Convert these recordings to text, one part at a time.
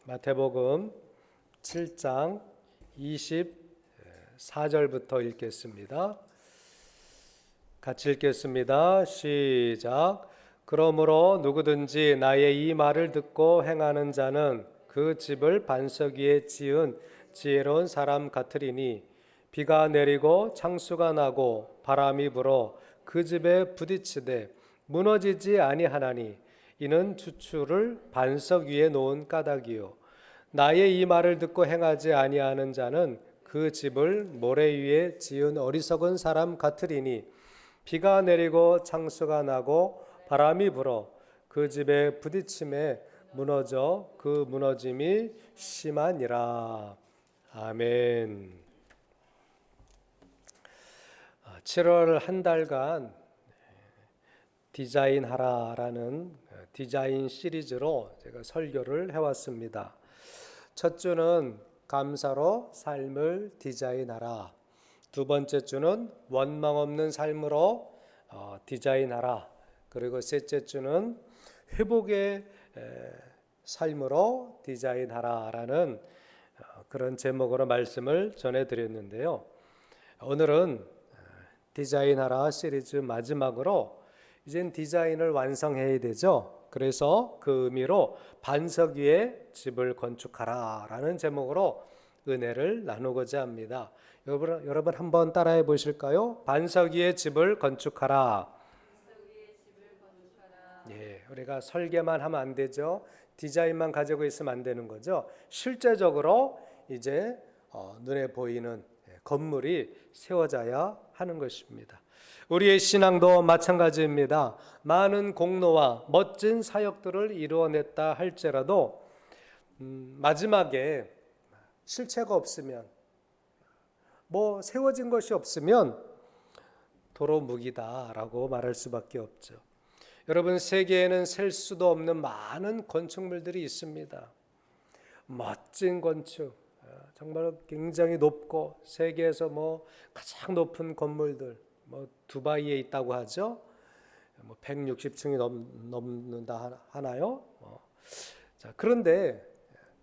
마태복음 7장 24절부터 읽겠습니다. 같이 읽겠습니다. 시작. 그러므로 누구든지 나의 이 말을 듣고 행하는 자는 그 집을 반석 위에 지은 지혜로운 사람 같으리니 비가 내리고 창수가 나고 바람이 불어 그 집에 부딪히되 무너지지 아니하나니 이는 주추를 반석 위에 놓은 까닭이요 나의 이 말을 듣고 행하지 아니하는 자는 그 집을 모래 위에 지은 어리석은 사람 같으리니 비가 내리고 창수가 나고 바람이 불어 그 집에 부딪힘에 무너져 그 무너짐이 심하니라. 아멘. 7월 한 달간 디자인하라라는 디자인 시리즈로 제가 설교를 해왔습니다. 첫 주는 감사로 삶을 디자인하라. 두 번째 주는 원망 없는 삶으로 디자인하라. 그리고 셋째 주는 회복의 삶으로 디자인하라라는 그런 제목으로 말씀을 전해드렸는데요. 오늘은 디자인하라 시리즈 마지막으로 이젠 디자인을 완성해야 되죠. 그래서 그 의미로 반석 위에 집을 건축하라라는 제목으로 은혜를 나누고자 합니다. 여러분 한번 따라해 보실까요? 반석 위에 집을 건축하라. 예, 우리가 설계만 하면 안 되죠. 디자인만 가지고 있으면 안 되는 거죠. 실제적으로 이제 눈에 보이는 건물이 세워져야 하는 것입니다. 우리의 신앙도 마찬가지입니다. 많은 공로와 멋진 사역들을 이루어냈다 할지라도 마지막에 실체가 없으면 세워진 것이 없으면 도로묵이다라고 말할 수밖에 없죠. 여러분, 세계에는 셀 수도 없는 많은 건축물들이 있습니다. 멋진 건축, 정말 굉장히 높고 세계에서 가장 높은 건물들, 두바이에 있다고 하죠. 160층이 넘는다 하나요? 자, 그런데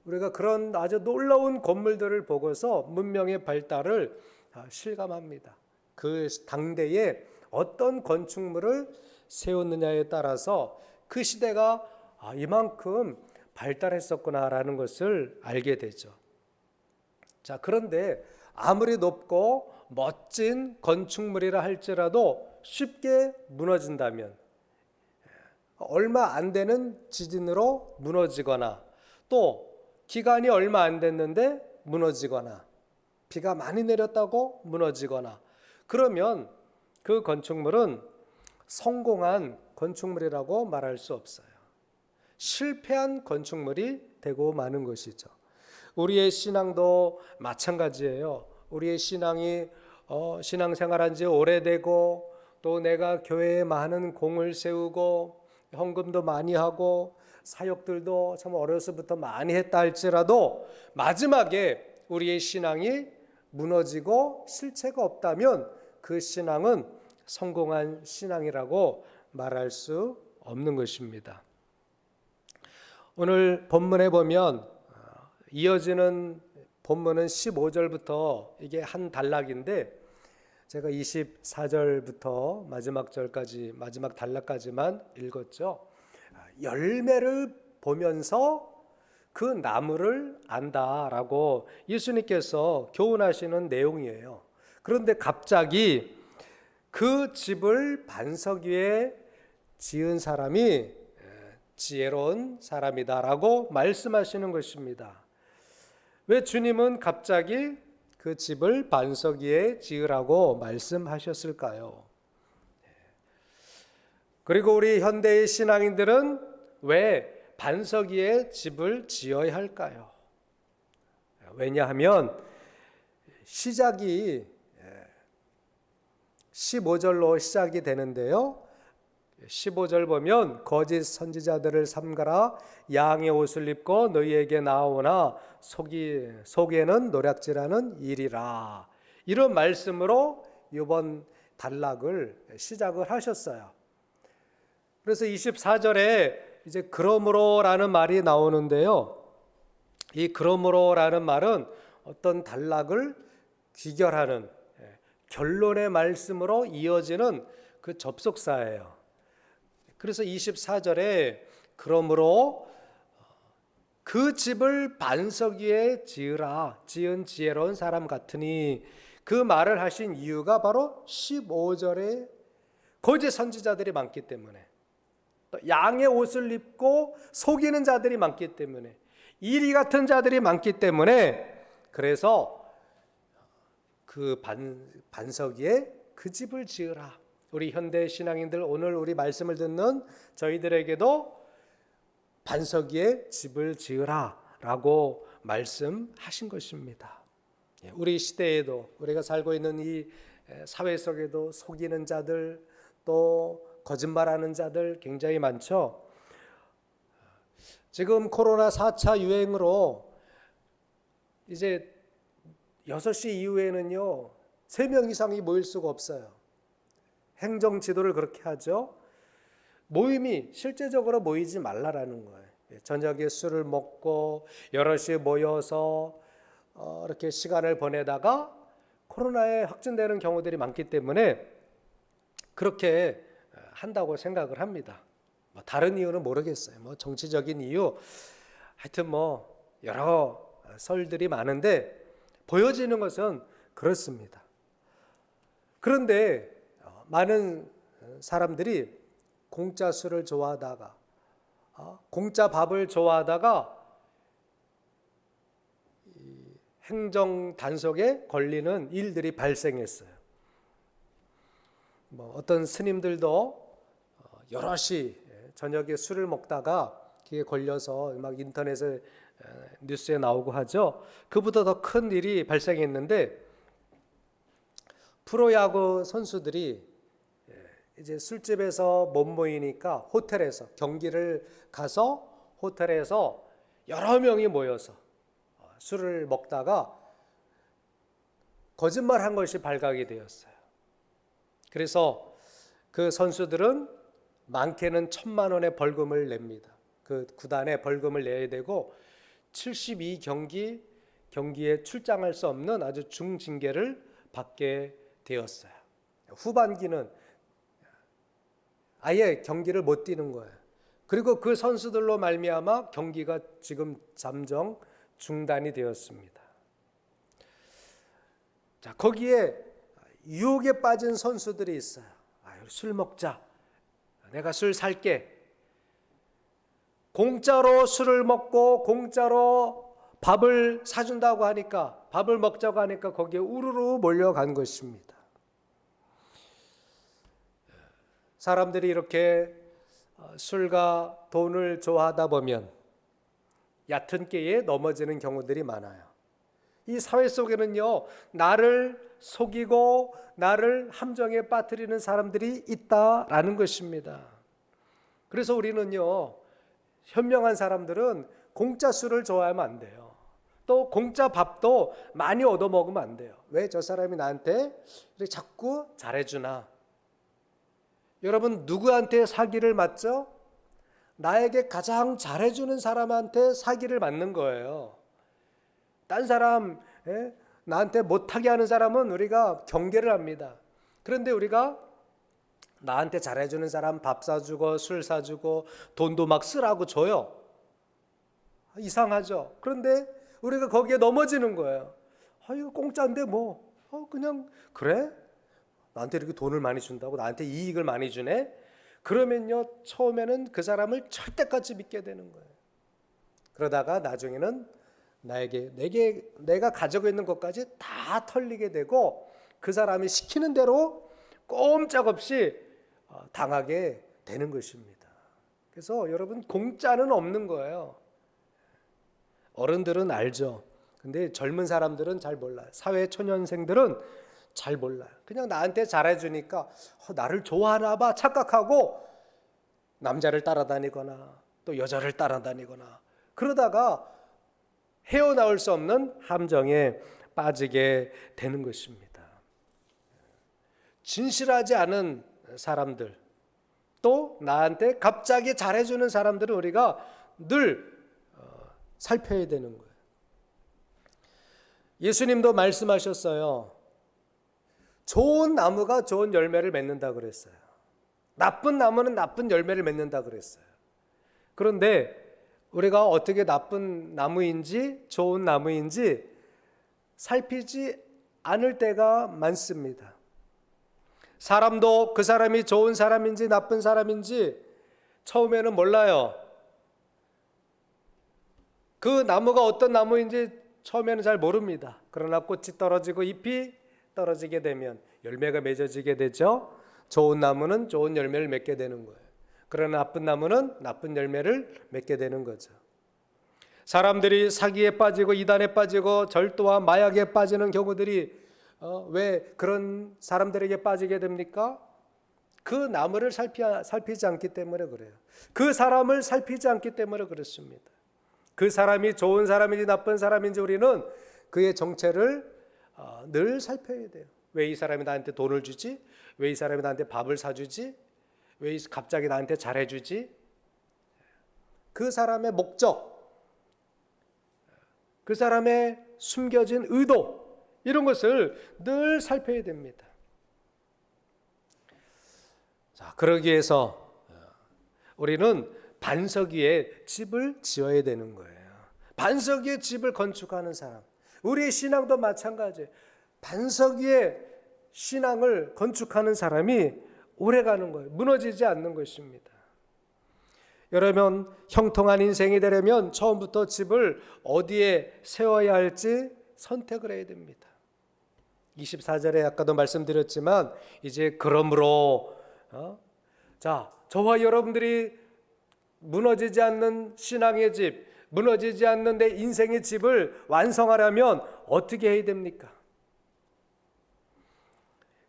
우리가 그런 아주 놀라운 건물들을 보고서 문명의 발달을 실감합니다. 그 당대에 어떤 건축물을 세웠느냐에 따라서 그 시대가 이만큼 발달했었구나라는 것을 알게 되죠. 자, 그런데 아무리 높고 멋진 건축물이라 할지라도 쉽게 무너진다면, 얼마 안 되는 지진으로 무너지거나 또 기간이 얼마 안 됐는데 무너지거나 비가 많이 내렸다고 무너지거나 그러면 그 건축물은 성공한 건축물이라고 말할 수 없어요. 실패한 건축물이 되고 마는 것이죠. 우리의 신앙도 마찬가지예요. 우리의 신앙이 신앙생활한 지 오래되고 또 내가 교회에 많은 공을 세우고 헌금도 많이 하고 사역들도 참 어려서부터 많이 했다 할지라도 마지막에 우리의 신앙이 무너지고 실체가 없다면 그 신앙은 성공한 신앙이라고 말할 수 없는 것입니다. 오늘 본문에 보면 이어지는 본문은 15절부터 이게 한 단락인데 제가 24절부터 마지막 절까지 마지막 단락까지만 읽었죠. 열매를 보면서 그 나무를 안다라고 예수님께서 교훈하시는 내용이에요. 그런데 갑자기 그 집을 반석 위에 지은 사람이 지혜로운 사람이다라고 말씀하시는 것입니다. 왜 주님은 갑자기 그 집을 반석 위에 지으라고 말씀하셨을까요? 그리고 우리 현대의 신앙인들은 왜 반석 위에 집을 지어야 할까요? 왜냐하면 시작이 15절로 시작이 되는데요. 15절 보면 거짓 선지자들을 삼가라 양의 옷을 입고 너희에게 나오나 속에는 노략질하는 일이라. 이런 말씀으로 이번 단락을 시작을 하셨어요. 그래서 24절에 이제 그러므로라는 말이 나오는데요. 이 그러므로라는 말은 어떤 단락을 귀결하는 결론의 말씀으로 이어지는 그 접속사예요. 그래서 24절에 그러므로 그 집을 반석 위에 지으라, 지은 지혜로운 사람 같으니, 그 말을 하신 이유가 바로 15절에 거짓 선지자들이 많기 때문에, 또 양의 옷을 입고 속이는 자들이 많기 때문에, 이리 같은 자들이 많기 때문에, 그래서 그 반석 위에 그 집을 지으라. 우리 현대 신앙인들, 오늘 우리 말씀을 듣는 저희들에게도 반석 위에 집을 지으라 라고 말씀하신 것입니다. 우리 시대에도, 우리가 살고 있는 이 사회 속에도 속이는 자들, 또 거짓말하는 자들 굉장히 많죠. 지금 코로나 4차 유행으로 이제 6시 이후에는요 3명 이상이 모일 수가 없어요. 행정 지도를 그렇게 하죠. 모임이 실제적으로 모이지 말라라는 거예요. 저녁에 술을 먹고 여럿이 모여서 이렇게 시간을 보내다가 코로나에 확진되는 경우들이 많기 때문에 그렇게 한다고 생각을 합니다. 다른 이유는 모르겠어요. 정치적인 이유, 하여튼 여러 설들이 많은데 보여지는 것은 그렇습니다. 그런데 많은 사람들이 공짜 술을 좋아하다가, 공짜 밥을 좋아하다가 행정 단속에 걸리는 일들이 발생했어요. 어떤 스님들도 여럿이 저녁에 술을 먹다가 그게 걸려서 막 인터넷에 뉴스에 나오고 하죠. 그보다 더 큰 일이 발생했는데, 프로야구 선수들이 이제 술집에서 못 모이니까 호텔에서, 경기를 가서 호텔에서 여러 명이 모여서 술을 먹다가 거짓말한 것이 발각이 되었어요. 그래서 그 선수들은 많게는 1,000만 원의 벌금을 냅니다. 그 구단에 벌금을 내야 되고 72경기에 출장할 수 없는 아주 중징계를 받게 되었어요. 후반기는 아예 경기를 못 뛰는 거예요. 그리고 그 선수들로 말미암아 경기가 지금 잠정 중단이 되었습니다. 자, 거기에 유혹에 빠진 선수들이 있어요. 술 먹자. 내가 술 살게. 공짜로 술을 먹고 공짜로 밥을 사준다고 하니까, 밥을 먹자고 하니까 거기에 우르르 몰려간 것입니다. 사람들이 이렇게 술과 돈을 좋아하다 보면 얕은 깨에 넘어지는 경우들이 많아요. 이 사회 속에는요, 나를 속이고 나를 함정에 빠뜨리는 사람들이 있다라는 것입니다. 그래서 우리는요, 현명한 사람들은 공짜 술을 좋아하면 안 돼요. 또 공짜 밥도 많이 얻어먹으면 안 돼요. 왜 저 사람이 나한테 자꾸 잘해주나? 여러분, 누구한테 사기를 맞죠? 나에게 가장 잘해주는 사람한테 사기를 맞는 거예요. 딴 사람, 나한테 못하게 하는 사람은 우리가 경계를 합니다. 그런데 우리가 나한테 잘해주는 사람 밥 사주고 술 사주고 돈도 막 쓰라고 줘요. 이상하죠? 그런데 우리가 거기에 넘어지는 거예요. 이거 공짜인데 그냥 그래? 나한테 이렇게 돈을 많이 준다고 나한테 이익을 많이 주네? 그러면요, 처음에는 그 사람을 절대까지 믿게 되는 거예요. 그러다가 나중에는 내가 가지고 있는 것까지 다 털리게 되고 그 사람이 시키는 대로 꼼짝없이 당하게 되는 것입니다. 그래서 여러분, 공짜는 없는 거예요. 어른들은 알죠. 근데 젊은 사람들은 잘 몰라요. 사회 초년생들은 잘 몰라요. 그냥 나한테 잘해주니까 나를 좋아하나 봐 착각하고 남자를 따라다니거나 또 여자를 따라다니거나 그러다가 헤어나올 수 없는 함정에 빠지게 되는 것입니다. 진실하지 않은 사람들, 또 나한테 갑자기 잘해주는 사람들은 우리가 늘 살펴야 되는 거예요. 예수님도 말씀하셨어요. 좋은 나무가 좋은 열매를 맺는다 그랬어요. 나쁜 나무는 나쁜 열매를 맺는다 그랬어요. 그런데 우리가 어떻게 나쁜 나무인지 좋은 나무인지 살피지 않을 때가 많습니다. 사람도 그 사람이 좋은 사람인지 나쁜 사람인지 처음에는 몰라요. 그 나무가 어떤 나무인지 처음에는 잘 모릅니다. 그러나 꽃이 떨어지고 잎이 떨어지게 되면 열매가 맺어지게 되죠. 좋은 나무는 좋은 열매를 맺게 되는 거예요. 그러나 나쁜 나무는 나쁜 열매를 맺게 되는 거죠. 사람들이 사기에 빠지고 이단에 빠지고 절도와 마약에 빠지는 경우들이 왜 그런 사람들에게 빠지게 됩니까? 그 나무를 살피지 않기 때문에 그래요. 그 사람을 살피지 않기 때문에 그렇습니다. 그 사람이 좋은 사람인지 나쁜 사람인지 우리는 그의 정체를 늘 살펴야 돼요. 왜 이 사람이 나한테 돈을 주지? 왜 이 사람이 나한테 밥을 사주지? 왜 갑자기 나한테 잘해주지? 그 사람의 목적, 그 사람의 숨겨진 의도, 이런 것을 늘 살펴야 됩니다. 자, 그러기 위해서 우리는 반석 위에 집을 지어야 되는 거예요. 반석 위에 집을 건축하는 사람. 우리의 신앙도 마찬가지예요. 반석 위에 신앙을 건축하는 사람이 오래가는 거예요. 무너지지 않는 것입니다. 여러분, 형통한 인생이 되려면 처음부터 집을 어디에 세워야 할지 선택을 해야 됩니다. 24절에 아까도 말씀드렸지만 이제 그러므로 자, 저와 여러분들이 무너지지 않는 신앙의 집, 무너지지 않는 내 인생의 집을 완성하려면 어떻게 해야 됩니까?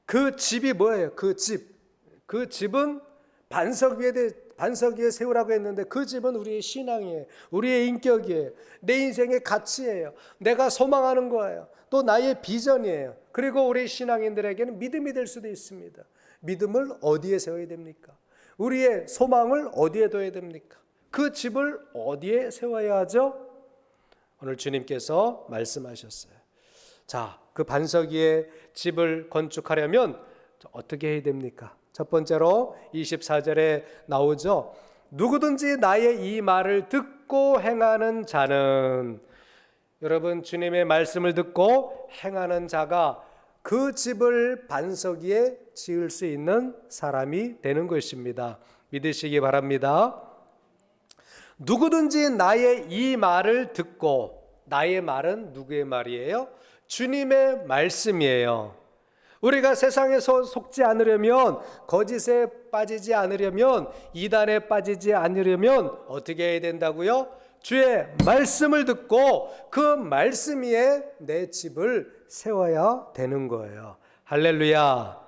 그 집이 뭐예요? 그 집은 반석 위에 세우라고 했는데 그 집은 우리의 신앙이에요. 우리의 인격이에요. 내 인생의 가치예요. 내가 소망하는 거예요. 또 나의 비전이에요. 그리고 우리 신앙인들에게는 믿음이 될 수도 있습니다. 믿음을 어디에 세워야 됩니까? 우리의 소망을 어디에 둬야 됩니까? 그 집을 어디에 세워야 하죠? 오늘 주님께서 말씀하셨어요. 자, 그 반석 위에 집을 건축하려면 어떻게 해야 됩니까? 첫 번째로 24절에 나오죠. 누구든지 나의 이 말을 듣고 행하는 자는, 여러분, 주님의 말씀을 듣고 행하는 자가 그 집을 반석 위에 지을 수 있는 사람이 되는 것입니다. 믿으시기 바랍니다. 누구든지 나의 이 말을 듣고, 나의 말은 누구의 말이에요? 주님의 말씀이에요. 우리가 세상에서 속지 않으려면, 거짓에 빠지지 않으려면, 이단에 빠지지 않으려면 어떻게 해야 된다고요? 주의 말씀을 듣고 그 말씀 위에 내 집을 세워야 되는 거예요. 할렐루야.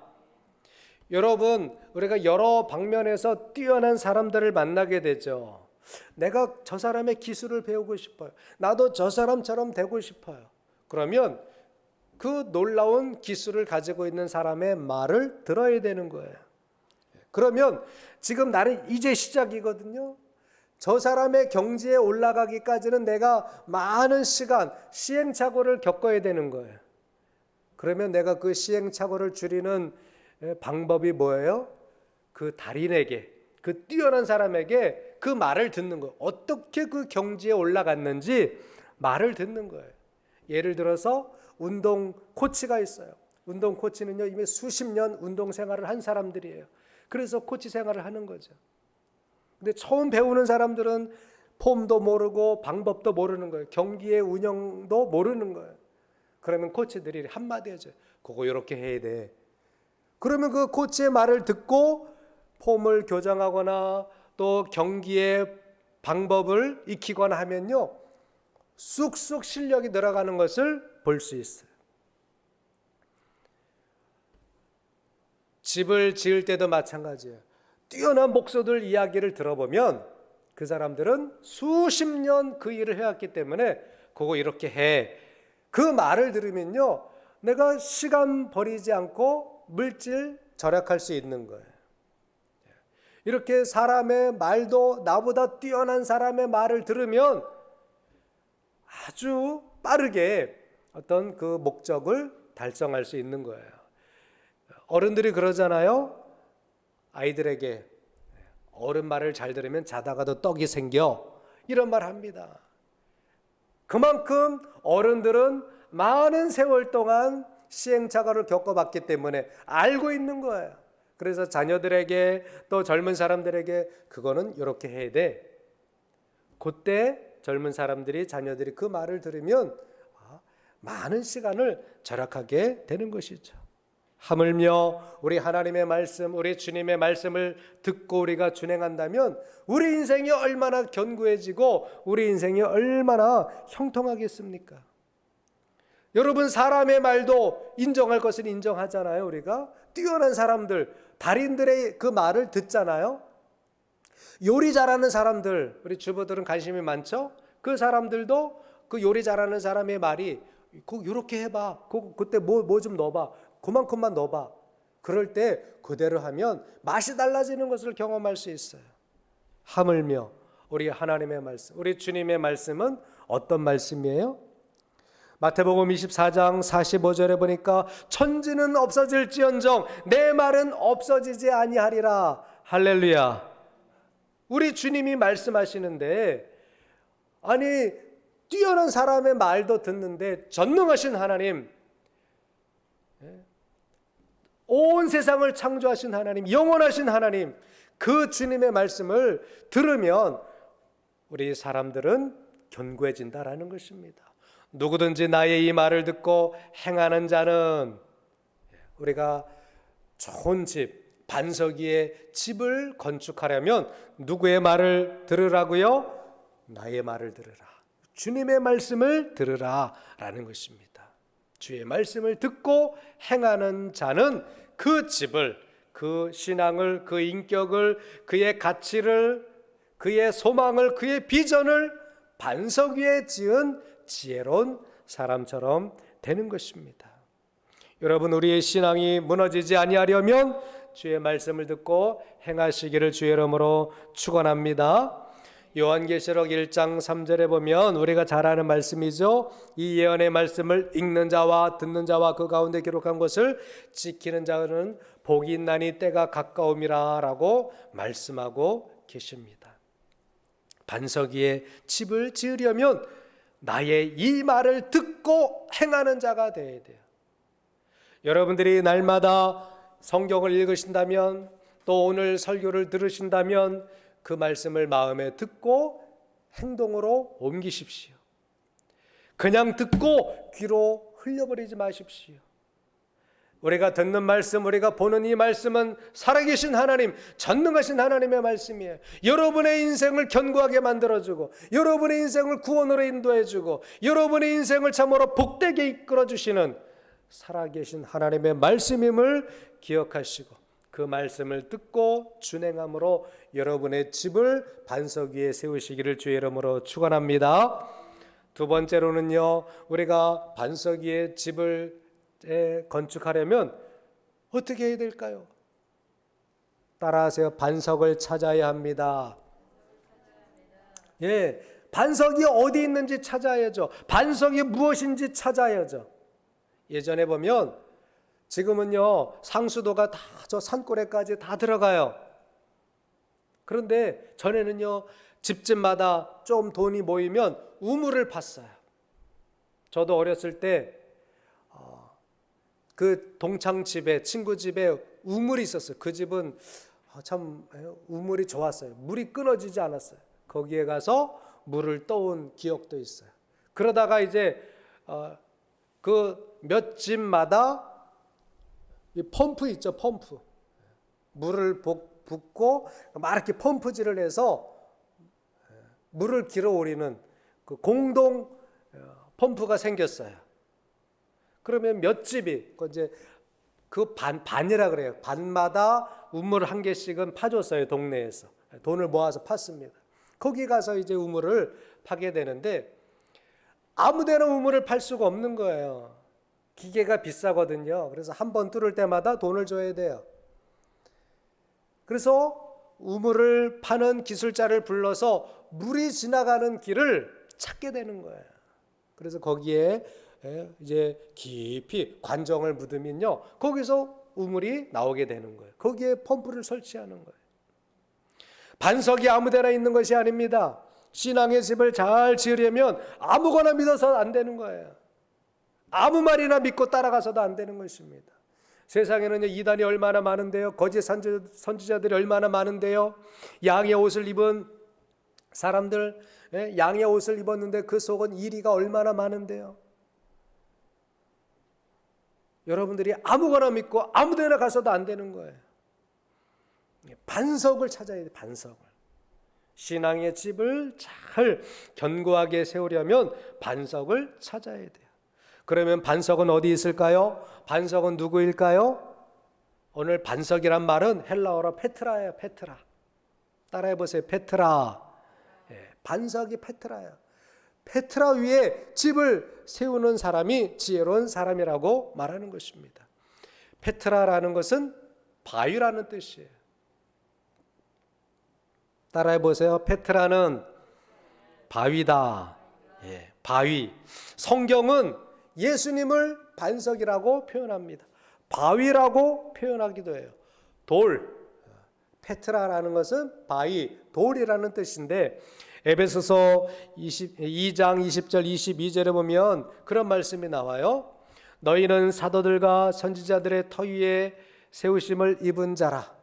여러분, 우리가 여러 방면에서 뛰어난 사람들을 만나게 되죠. 내가 저 사람의 기술을 배우고 싶어요. 나도 저 사람처럼 되고 싶어요. 그러면 그 놀라운 기술을 가지고 있는 사람의 말을 들어야 되는 거예요. 그러면 지금 나는 이제 시작이거든요. 저 사람의 경지에 올라가기까지는 내가 많은 시간, 시행착오를 겪어야 되는 거예요. 그러면 내가 그 시행착오를 줄이는 방법이 뭐예요? 그 달인에게, 그 뛰어난 사람에게 그 말을 듣는 거예요. 어떻게 그 경지에 올라갔는지 말을 듣는 거예요. 예를 들어서 운동 코치가 있어요. 운동 코치는요, 이미 수십 년 운동 생활을 한 사람들이에요. 그래서 코치 생활을 하는 거죠. 근데 처음 배우는 사람들은 폼도 모르고 방법도 모르는 거예요. 경기의 운영도 모르는 거예요. 그러면 코치들이 한마디 해줘요. 그거 이렇게 해야 돼. 그러면 그 코치의 말을 듣고 폼을 교정하거나 또 경기의 방법을 익히거나 하면요, 쑥쑥 실력이 늘어가는 것을 볼 수 있어요. 집을 지을 때도 마찬가지예요. 뛰어난 목소들 이야기를 들어보면 그 사람들은 수십 년 그 일을 해왔기 때문에 그거 이렇게 해. 그 말을 들으면요, 내가 시간 버리지 않고 물질 절약할 수 있는 거예요. 이렇게 사람의 말도, 나보다 뛰어난 사람의 말을 들으면 아주 빠르게 어떤 그 목적을 달성할 수 있는 거예요. 어른들이 그러잖아요. 아이들에게 어른 말을 잘 들으면 자다가도 떡이 생겨, 이런 말 합니다. 그만큼 어른들은 많은 세월 동안 시행착오를 겪어봤기 때문에 알고 있는 거예요. 그래서 자녀들에게 또 젊은 사람들에게 그거는 이렇게 해야 돼. 그때 젊은 사람들이, 자녀들이 그 말을 들으면 많은 시간을 절약하게 되는 것이죠. 하물며 우리 하나님의 말씀, 우리 주님의 말씀을 듣고 우리가 준행한다면 우리 인생이 얼마나 견고해지고 우리 인생이 얼마나 형통하겠습니까? 여러분, 사람의 말도 인정할 것은 인정하잖아요. 우리가 뛰어난 사람들, 달인들의 그 말을 듣잖아요. 요리 잘하는 사람들, 우리 주부들은 관심이 많죠. 그 사람들도 그 요리 잘하는 사람의 말이 이렇게 해봐, 그때 뭐 좀 넣어봐, 그만큼만 넣어봐. 그럴 때 그대로 하면 맛이 달라지는 것을 경험할 수 있어요. 하물며 우리 하나님의 말씀, 우리 주님의 말씀은 어떤 말씀이에요? 마태복음 24장 45절에 보니까 천지는 없어질지언정 내 말은 없어지지 아니하리라. 할렐루야. 우리 주님이 말씀하시는데, 아니 뛰어난 사람의 말도 듣는데 전능하신 하나님, 온 세상을 창조하신 하나님, 영원하신 하나님, 그 주님의 말씀을 들으면 우리 사람들은 견고해진다라는 것입니다. 누구든지 나의 이 말을 듣고 행하는 자는, 우리가 좋은 집, 반석 위에 집을 건축하려면 누구의 말을 들으라고요? 나의 말을 들으라. 주님의 말씀을 들으라 라는 것입니다. 주의 말씀을 듣고 행하는 자는 그 집을, 그 신앙을, 그 인격을, 그의 가치를, 그의 소망을, 그의 비전을 반석 위에 지은 지혜로운 사람처럼 되는 것입니다. 여러분, 우리의 신앙이 무너지지 아니하려면 주의 말씀을 듣고 행하시기를 주의 이름으로 축원합니다. 요한계시록 1장 3절에 보면 우리가 잘 아는 말씀이죠. 이 예언의 말씀을 읽는 자와 듣는 자와 그 가운데 기록한 것을 지키는 자는 복이 있나니 때가 가까움이라 라고 말씀하고 계십니다. 반석 위에 집을 지으려면 나의 이 말을 듣고 행하는 자가 되어야 돼요. 여러분들이 날마다 성경을 읽으신다면, 또 오늘 설교를 들으신다면 그 말씀을 마음에 듣고 행동으로 옮기십시오. 그냥 듣고 귀로 흘려버리지 마십시오. 우리가 듣는 말씀, 우리가 보는 이 말씀은 살아계신 하나님, 전능하신 하나님의 말씀이에요. 여러분의 인생을 견고하게 만들어주고, 여러분의 인생을 구원으로 인도해주고, 여러분의 인생을 참으로 복되게 이끌어주시는 살아계신 하나님의 말씀임을 기억하시고 그 말씀을 듣고 준행함으로 여러분의 집을 반석 위에 세우시기를 주의 이름으로 축원합니다. 두 번째로는요, 우리가 반석 위에 집을 건축하려면 어떻게 해야 될까요? 따라하세요. 반석을 찾아야 합니다. 예, 반석이 어디 있는지 찾아야죠. 반석이 무엇인지 찾아야죠. 예전에 보면, 지금은요 상수도가 다 저 산골에까지 다 들어가요. 그런데 전에는요 집집마다 좀 돈이 모이면 우물을 팠어요. 저도 어렸을 때 그 동창 집에, 친구 집에 우물이 있었어요. 그 집은 참 우물이 좋았어요. 물이 끊어지지 않았어요. 거기에 가서 물을 떠온 기억도 있어요. 그러다가 이제 그 몇 집마다 이 펌프 있죠, 펌프. 물을 붓고 막 이렇게 펌프질을 해서 물을 길어 오리는 그 공동 펌프가 생겼어요. 그러면 몇 집이 이제 그 반이라 그래요. 반마다 우물 한 개씩은 파줬어요, 동네에서. 돈을 모아서 팠습니다. 거기 가서 이제 우물을 파게 되는데 아무데나 우물을 팔 수가 없는 거예요. 기계가 비싸거든요. 그래서 한 번 뚫을 때마다 돈을 줘야 돼요. 그래서 우물을 파는 기술자를 불러서 물이 지나가는 길을 찾게 되는 거예요. 그래서 거기에 이제 깊이 관정을 묻으면요, 거기서 우물이 나오게 되는 거예요. 거기에 펌프를 설치하는 거예요. 반석이 아무데나 있는 것이 아닙니다. 신앙의 집을 잘 지으려면 아무거나 믿어서 안 되는 거예요. 아무 말이나 믿고 따라가서도 안 되는 것입니다. 세상에는 이단이 얼마나 많은데요, 거짓 선지자들이 얼마나 많은데요, 양의 옷을 입은 사람들, 양의 옷을 입었는데 그 속은 이리가 얼마나 많은데요. 여러분들이 아무거나 믿고 아무데나 가서도 안 되는 거예요. 반석을 찾아야 돼요. 반석을. 신앙의 집을 잘 견고하게 세우려면 반석을 찾아야 돼요. 그러면 반석은 어디 있을까요? 반석은 누구일까요? 오늘 반석이란 말은 헬라어로 페트라예요. 페트라. 따라해 보세요. 페트라. 반석이 페트라예요. 페트라 위에 집을 세우는 사람이 지혜로운 사람이라고 말하는 것입니다. 페트라라는 것은 바위라는 뜻이에요. 따라해 보세요. 페트라는 바위다. 바위. 성경은 예수님을 반석이라고 표현합니다. 바위라고 표현하기도 해요. 돌. 페트라라는 것은 바위, 돌이라는 뜻인데, 에베소서 2장 20절 22절에 보면 그런 말씀이 나와요. 너희는 사도들과 선지자들의 터 위에 세우심을 입은 자라.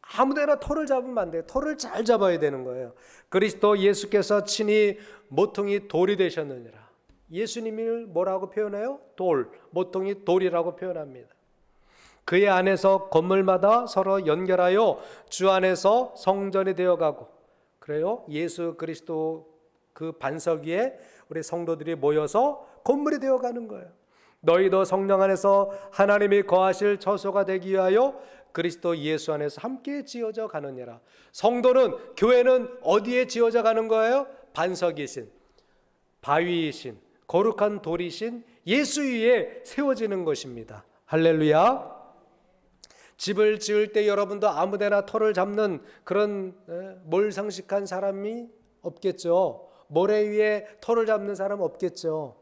아무데나 토를 잡으면 안 돼요. 토를 잘 잡아야 되는 거예요. 그리스도 예수께서 친히 모퉁이 돌이 되셨느니라. 예수님을 뭐라고 표현해요? 돌, 모퉁이 돌이라고 표현합니다. 그의 안에서 건물마다 서로 연결하여 주 안에서 성전이 되어가고, 그래요? 예수 그리스도 그 반석 위에 우리 성도들이 모여서 건물이 되어가는 거예요. 너희도 성령 안에서 하나님이 거하실 처소가 되기 위하여 그리스도 예수 안에서 함께 지어져 가느니라. 성도는, 교회는 어디에 지어져 가는 거예요? 반석이신, 바위이신, 거룩한 돌이신 예수 위에 세워지는 것입니다. 할렐루야. 집을 지을 때 여러분도 아무데나 터를 잡는 그런 몰상식한 사람이 없겠죠. 모래 위에 터를 잡는 사람 없겠죠.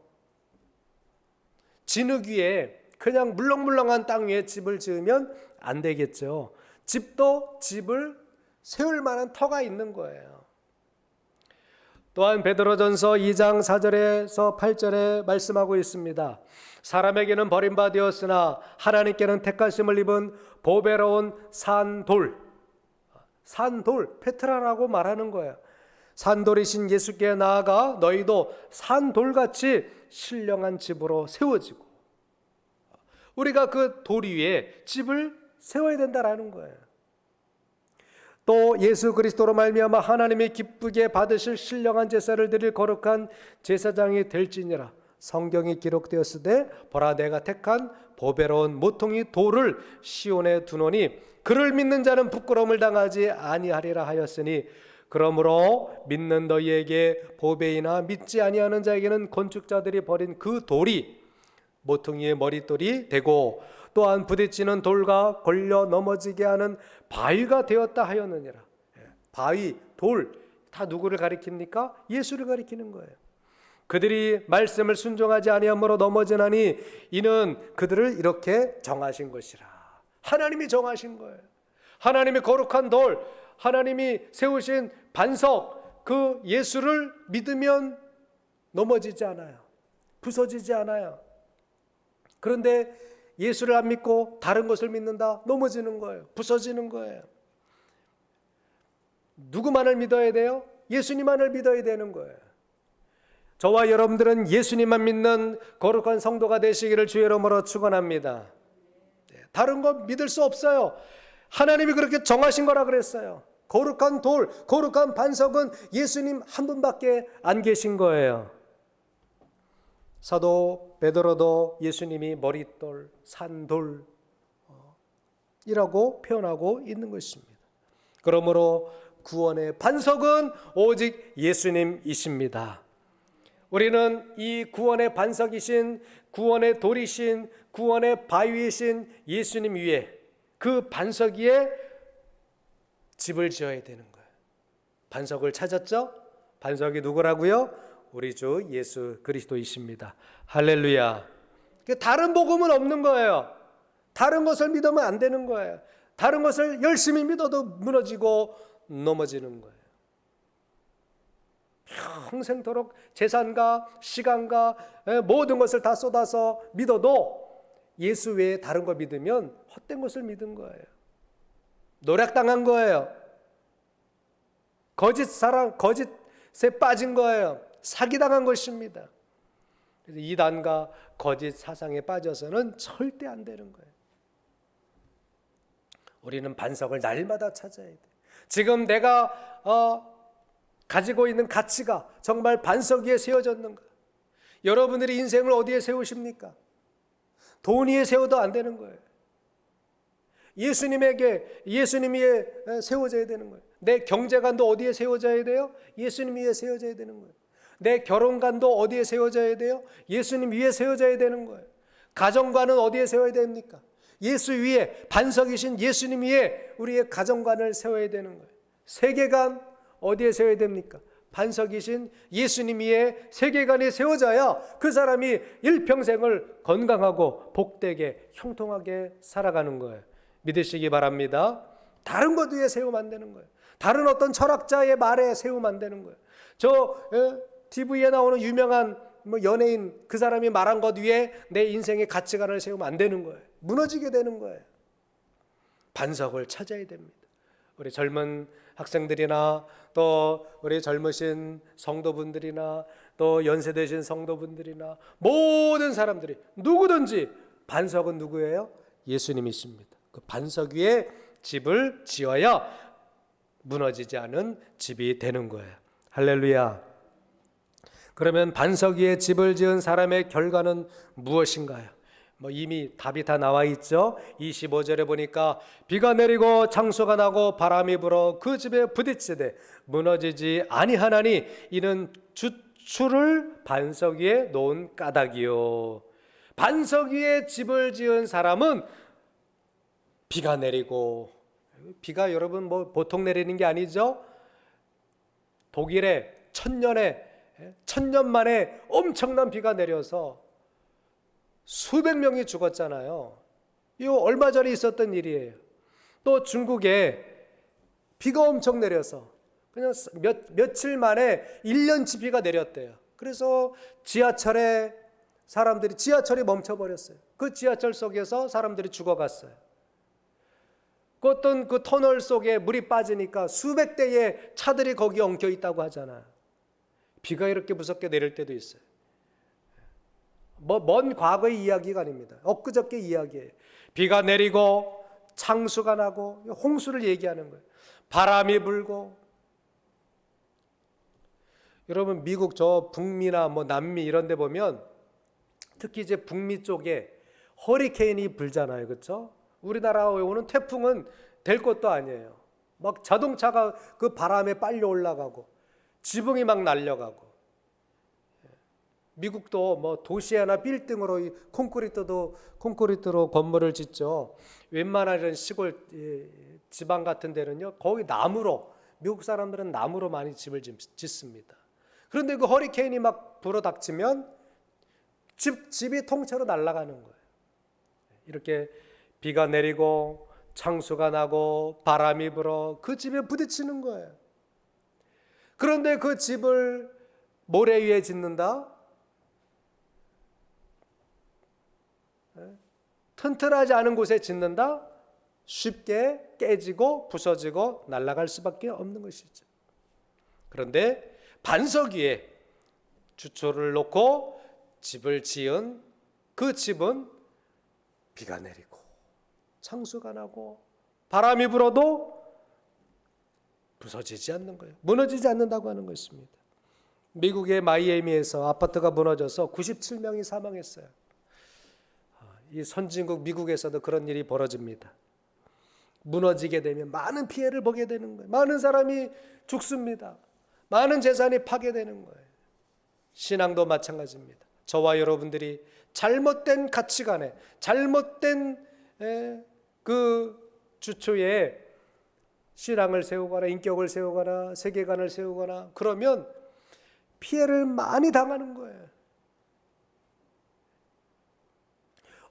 진흙 위에 그냥 물렁물렁한 땅 위에 집을 지으면 안 되겠죠. 집도 집을 세울 만한 터가 있는 거예요. 또한 베드로전서 2장 4절에서 8절에 말씀하고 있습니다. 사람에게는 버림받았으나 하나님께는 택하심을 입은 보배로운 산돌, 산돌, 페트라라고 말하는 거예요. 산돌이신 예수께 나아가 너희도 산돌같이 신령한 집으로 세워지고, 우리가 그 돌 위에 집을 세워야 된다라는 거예요. 또 예수 그리스도로 말미암아 하나님이 기쁘게 받으실 신령한 제사를 드릴 거룩한 제사장이 될지니라. 성경이 기록되었으되 보라 내가 택한 보배로운 모퉁이 돌을 시온에 두노니 그를 믿는 자는 부끄러움을 당하지 아니하리라 하였으니, 그러므로 믿는 너희에게 보배이나 믿지 아니하는 자에게는 건축자들이 버린 그 돌이 모퉁이의 머릿돌이 되고, 또한 부딪히는 돌과 걸려 넘어지게 하는 바위가 되었다 하였느니라. 바위, 돌, 다 누구를 가리킵니까? 예수를 가리키는 거예요. 그들이 말씀을 순종하지 아니함으로 넘어지나니 이는 그들을 이렇게 정하신 것이라. 하나님이 정하신 거예요. 하나님이 거룩한 돌, 하나님이 세우신 반석, 그 예수를 믿으면 넘어지지 않아요. 부서지지 않아요. 그런데 예수를 안 믿고 다른 것을 믿는다? 넘어지는 거예요. 부서지는 거예요. 누구만을 믿어야 돼요? 예수님만을 믿어야 되는 거예요. 저와 여러분들은 예수님만 믿는 거룩한 성도가 되시기를 주의 이름으로 축원합니다. 다른 거 믿을 수 없어요. 하나님이 그렇게 정하신 거라 그랬어요. 거룩한 돌, 거룩한 반석은 예수님 한 분밖에 안 계신 거예요. 사도 베드로도 예수님이 머릿돌, 산돌이라고 표현하고 있는 것입니다. 그러므로 구원의 반석은 오직 예수님이십니다. 우리는 이 구원의 반석이신, 구원의 돌이신, 구원의 바위이신 예수님 위에, 그 반석 위에 집을 지어야 되는 거예요. 반석을 찾았죠? 반석이 누구라고요? 우리 주 예수 그리스도이십니다. 할렐루야. 다른 복음은 없는 거예요. 다른 것을 믿으면 안 되는 거예요. 다른 것을 열심히 믿어도 무너지고 넘어지는 거예요. 평생토록 재산과 시간과 모든 것을 다 쏟아서 믿어도 예수 외에 다른 거 믿으면 헛된 것을 믿은 거예요. 노략당한 거예요. 거짓 사랑, 거짓에 빠진 거예요. 사기당한 것입니다. 그래서 이단과 거짓 사상에 빠져서는 절대 안 되는 거예요. 우리는 반석을 날마다 찾아야 돼. 지금 내가 가지고 있는 가치가 정말 반석 위에 세워졌는가? 여러분들이 인생을 어디에 세우십니까? 돈 위에 세워도 안 되는 거예요. 예수님 위에 세워져야 되는 거예요. 내 경제관도 어디에 세워져야 돼요? 예수님 위에 세워져야 되는 거예요. 내 결혼관도 어디에 세워져야 돼요? 예수님 위에 세워져야 되는 거예요. 가정관은 어디에 세워야 됩니까? 예수 위에, 반석이신 예수님 위에 우리의 가정관을 세워야 되는 거예요. 세계관 어디에 세워야 됩니까? 반석이신 예수님 위에 세계관이 세워져야 그 사람이 일평생을 건강하고 복되게 형통하게 살아가는 거예요. 믿으시기 바랍니다. 다른 것 위에 세우면 안 되는 거예요. 다른 어떤 철학자의 말에 세우면 안 되는 거예요. TV에 나오는 유명한 연예인 그 사람이 말한 것 위에 내 인생의 가치관을 세우면 안 되는 거예요. 무너지게 되는 거예요. 반석을 찾아야 됩니다. 우리 젊은 학생들이나 또 우리 젊으신 성도분들이나 또 연세되신 성도분들이나 모든 사람들이 누구든지 반석은 누구예요? 예수님이십니다. 그 반석 위에 집을 지어야 무너지지 않은 집이 되는 거예요. 할렐루야. 그러면 반석 위에 집을 지은 사람의 결과는 무엇인가요? 이미 답이 다 나와 있죠. 25절에 보니까 비가 내리고 창수가 나고 바람이 불어 그 집에 부딪히되 무너지지 아니하나니 이는 주추를 반석 위에 놓은 까닭이요. 반석 위에 집을 지은 사람은 비가 내리고, 비가 여러분 보통 내리는 게 아니죠. 독일에 천년 만에 엄청난 비가 내려서 수백 명이 죽었잖아요. 이거 얼마 전에 있었던 일이에요. 또 중국에 비가 엄청 내려서 그냥 며칠 만에 1년치 비가 내렸대요. 그래서 지하철이 멈춰버렸어요. 그 지하철 속에서 사람들이 죽어갔어요. 그 어떤 그 터널 속에 물이 빠지니까 수백 대의 차들이 거기 엉켜 있다고 하잖아요. 비가 이렇게 무섭게 내릴 때도 있어요. 먼 과거의 이야기가 아닙니다. 엊그저께 이야기예요. 비가 내리고 창수가 나고 홍수를 얘기하는 거예요. 바람이 불고. 여러분 미국 저 북미나 남미 이런 데 보면 특히 이제 북미 쪽에 허리케인이 불잖아요. 그렇죠? 우리나라에 오는 태풍은 될 것도 아니에요. 막 자동차가 그 바람에 빨려 올라가고 지붕이 막 날려가고. 미국도 도시나 빌딩으로 콘크리트로 건물을 짓죠. 웬만한 이런 시골 지방 같은 데는요, 거의 나무로, 미국 사람들은 나무로 많이 집을 짓습니다. 그런데 그 허리케인이 막 불어닥치면 집이 통째로 날아가는 거예요. 이렇게 비가 내리고 창수가 나고 바람이 불어 그 집에 부딪히는 거예요. 그런데 그 집을 모래 위에 짓는다? 튼튼하지 않은 곳에 짓는다? 쉽게 깨지고 부서지고 날아갈 수밖에 없는 것이죠. 그런데 반석 위에 주초를 놓고 집을 지은 그 집은 비가 내리고 창수가 나고 바람이 불어도 부서지지 않는 거예요. 무너지지 않는다고 하는 것입니다. 미국의 마이애미에서 아파트가 무너져서 97명이 사망했어요. 이 선진국 미국에서도 그런 일이 벌어집니다. 무너지게 되면 많은 피해를 보게 되는 거예요. 많은 사람이 죽습니다. 많은 재산이 파괴되는 거예요. 신앙도 마찬가지입니다. 저와 여러분들이 잘못된 가치관에, 잘못된 그 주초에 신앙을 세우거나 인격을 세우거나 세계관을 세우거나 그러면 피해를 많이 당하는 거예요.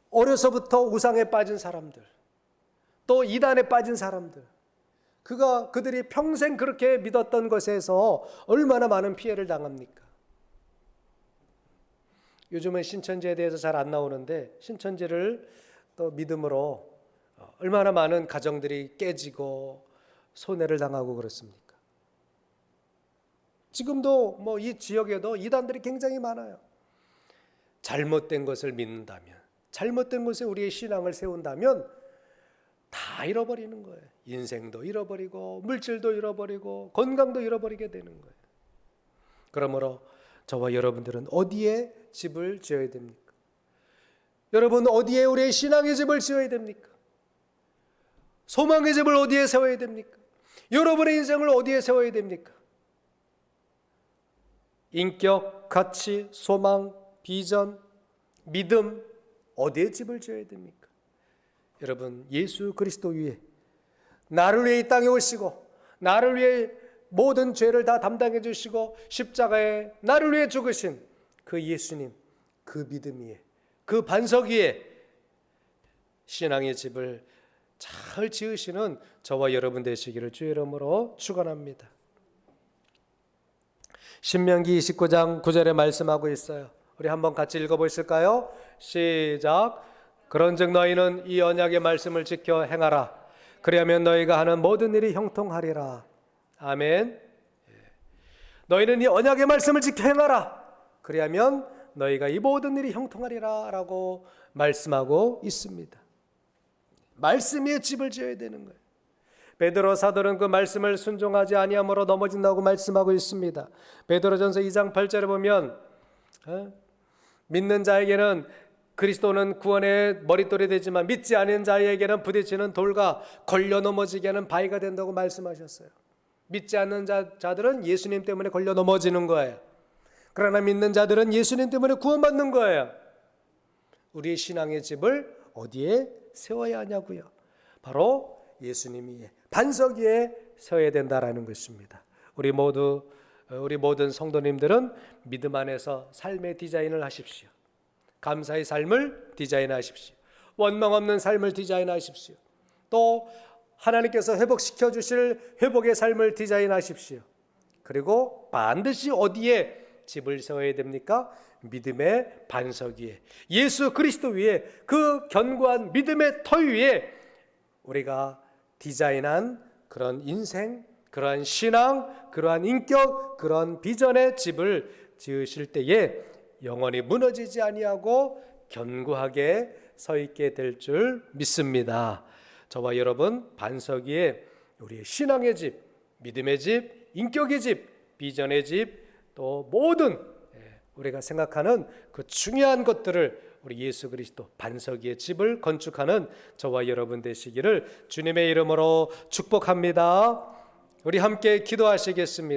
어려서부터 우상에 빠진 사람들, 또 이단에 빠진 사람들, 그들이 평생 그렇게 믿었던 것에서 얼마나 많은 피해를 당합니까? 요즘은 신천지에 대해서 잘 안 나오는데, 신천지를 또 믿음으로 얼마나 많은 가정들이 깨지고 손해를 당하고 그렇습니까? 지금도 이 지역에도 이단들이 굉장히 많아요. 잘못된 것을 믿는다면, 잘못된 것에 우리의 신앙을 세운다면 다 잃어버리는 거예요. 인생도 잃어버리고 물질도 잃어버리고 건강도 잃어버리게 되는 거예요. 그러므로 저와 여러분들은 어디에 집을 지어야 됩니까? 여러분, 어디에 우리의 신앙의 집을 지어야 됩니까? 소망의 집을 어디에 세워야 됩니까? 여러분의 인생을 어디에 세워야 됩니까? 인격, 가치, 소망, 비전, 믿음, 어디에 집을 지어야 됩니까? 여러분, 예수 그리스도 위에, 나를 위해 이 땅에 오시고 나를 위해 모든 죄를 다 담당해 주시고 십자가에 나를 위해 죽으신 그 예수님, 그 믿음 위에, 그 반석 위에 신앙의 집을 잘 지으시는 저와 여러분 되시기를 주의 이름으로 축원합니다. 신명기 29장 9절에 말씀하고 있어요. 우리 한번 같이 읽어보실까요? 시작. 그런즉 너희는 이 언약의 말씀을 지켜 행하라. 그리하면 너희가 하는 모든 일이 형통하리라. 아멘. 너희는 이 언약의 말씀을 지켜 행하라. 그리하면 너희가 이 모든 일이 형통하리라 라고 말씀하고 있습니다. 말씀 위에 집을 지어야 되는 거예요. 베드로 사도는 그 말씀을 순종하지 아니함으로 넘어진다고 말씀하고 있습니다. 베드로전서 2장 8절에 보면 믿는 자에게는 그리스도는 구원의 머릿돌이 되지만 믿지 않은 자에게는 부딪히는 돌과 걸려 넘어지게 하는 바위가 된다고 말씀하셨어요. 믿지 않는 자들은 예수님 때문에 걸려 넘어지는 거예요. 그러나 믿는 자들은 예수님 때문에 구원받는 거예요. 우리의 신앙의 집을 어디에 세워야 하냐고요? 바로 예수님 위에, 반석 위에 세워야 된다라는 것입니다. 우리 모든 성도님들은 믿음 안에서 삶의 디자인을 하십시오. 감사의 삶을 디자인하십시오. 원망 없는 삶을 디자인하십시오. 또 하나님께서 회복시켜 주실 회복의 삶을 디자인하십시오. 그리고 반드시 어디에 집을 세워야 됩니까? 믿음의 반석 위에, 예수 그리스도 위에, 그 견고한 믿음의 터 위에 우리가 디자인한 그런 인생, 그러한 신앙, 그러한 인격, 그런 비전의 집을 지으실 때에 영원히 무너지지 아니하고 견고하게 서 있게 될 줄 믿습니다. 저와 여러분 반석 위에 우리의 신앙의 집, 믿음의 집, 인격의 집, 비전의 집, 또 모든 우리가 생각하는 그 중요한 것들을 우리 예수 그리스도 반석 위에 집을 건축하는 저와 여러분 되시기를 주님의 이름으로 축복합니다. 우리 함께 기도하시겠습니다.